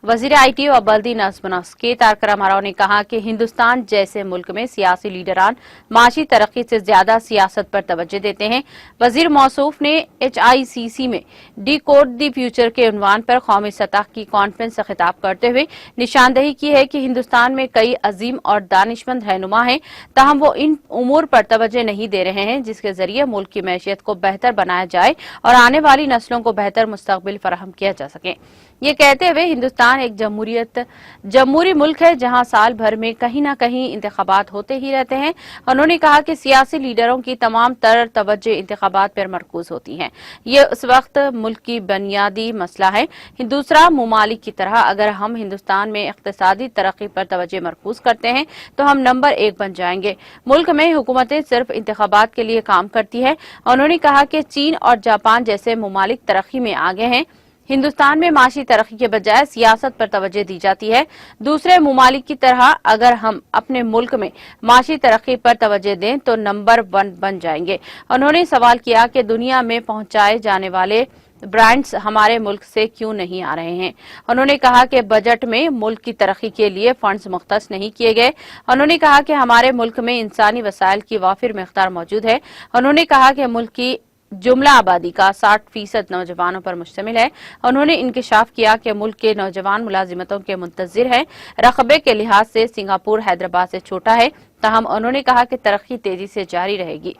वजीर आईटी और बल्दी नस्ब नस्ब के तारक रामाराव ने कहा कि हिंदुस्तान जैसे मुल्क में सियासी लीडरान माशी तरक्की से ज्यादा सियासत पर तवज्जो देते हैं। वजीर मौसूफ ने HICC में डी कोड दी फ्यूचर के उन्वान पर कौमी सतह की कॉन्फ्रेंस से खिताब करते हुए निशानदेही की है कि हिंदुस्तान में कई अजीम और दानिशमंद रहनुमा हैं, ताहम वो इन उमूर पर तवज्जो नहीं दे रहे हैं जिसके जरिए मुल्क की मैशियत को बेहतर बनाया जाए और आने वाली नस्लों को बेहतर मुस्तकबिल फराहम किया जा सके। ये कहते हुए हिंदुस्तान एक जमहूरी मुल्क है जहां साल भर में कहीं न कहीं इंतखाबात होते ही रहते हैं। उन्होंने कहा कि सियासी लीडरों की तमाम तर तवज्जो इंतखाबात पर मरकूज होती है। ये उस वक्त मुल्क की बुनियादी मसला है। दूसरा मुमालिक की तरह अगर हम हिंदुस्तान में इक्तिसादी तरक्की पर तवज्जो मरकूज करते हैं तो हम नंबर 1 बन जाएंगे। मुल्क में हुकूमतें सिर्फ इंतखाबात के लिए काम करती है। उन्होंने कहा कि चीन और जापान जैसे मुमालिक तरक्की में आगे हैं। हिंदुस्तान में माशी तरक्की के बजाय सियासत पर तवज्जो दी जाती है। दूसरे मुमालिक की तरह अगर हम अपने मुल्क में माशी तरक्की पर तवज्जो दें तो नंबर 1 बन जाएंगे। उन्होंने सवाल किया कि दुनिया में पहुंचाए जाने वाले ब्रांड्स हमारे मुल्क से क्यों नहीं आ रहे हैं। उन्होंने कहा कि बजट में मुल्क की तरक्की के लिए फंड्स मुख्तस नहीं किए गए। उन्होंने कहा कि हमारे मुल्क में इंसानी वसाइल की वाफिर मिक़दार मौजूद है। उन्होंने कहा कि मुल्क की जुमला आबादी का 60% नौजवानों पर मुश्तमिल है। उन्होंने इंकशाफ किया कि मुल्क के नौजवान मुलाजिमतों के मुंतजिर हैं। रकबे के लिहाज से सिंगापुर हैदराबाद से छोटा है, ताहम उन्होंने कहा कि तरक्की तेजी से जारी रहेगी।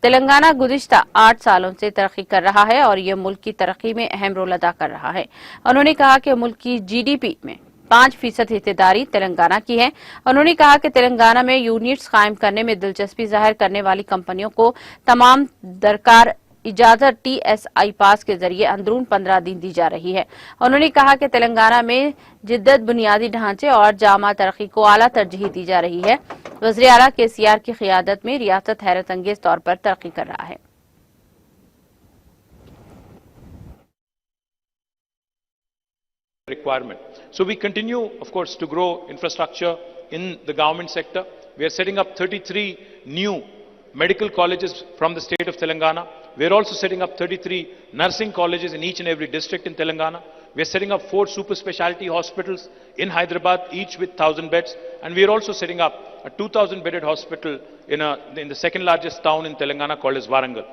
तेलंगाना गुज़िश्ता 8 सालों से तरक्की कर रहा है और ये मुल्क की तरक्की में अहम रोल अदा कर रहा है। उन्होंने कहा कि मुल्क की GDP में 5% हिस्सेदारी तेलंगाना की है। उन्होंने कहा कि तेलंगाना में यूनिट्स कायम करने में दिलचस्पी जाहिर करने वाली कंपनियों को तमाम दरकार इजाजत TSI पास के जरिए अंदरून 15 दिन दी जा रही है। उन्होंने कहा कि तेलंगाना में जिद्दत, बुनियादी ढांचे और जामा तरक्की को आला तरजीह दी जा रही है। वज़ीर आला KCR की क़ियादत में रियासत हैरत अंगेज तौर पर तरक्की कर रहा है। Requirement. So we continue, of course, to grow infrastructure in the government sector. We are setting up 33 new medical colleges from the state of Telangana. We are also setting up 33 nursing colleges in each and every district in Telangana. We are setting up 4 super specialty hospitals in Hyderabad, each with 1,000 beds. And we are also setting up a 2,000 bedded hospital in the second largest town in Telangana called as Warangal.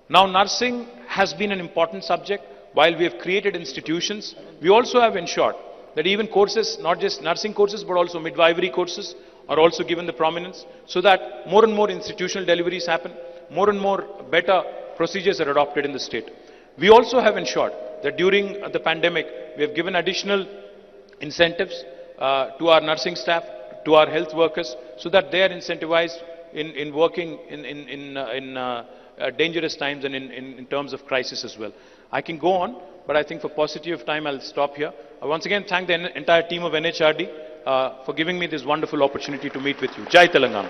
Now, nursing has been an important subject. While we have created institutions, we also have ensured that even courses, not just nursing courses, but also midwifery courses are also given the prominence so that more and more institutional deliveries happen, more and more better procedures are adopted in the state. We also have ensured that during the pandemic, we have given additional incentives to our nursing staff, to our health workers, so that they are incentivized in working in dangerous times and in terms of crisis as well. I can go on, but I think for paucity of time, I'll stop here. I once again thank the entire team of NHRD for giving me this wonderful opportunity to meet with you. Jai Telangana.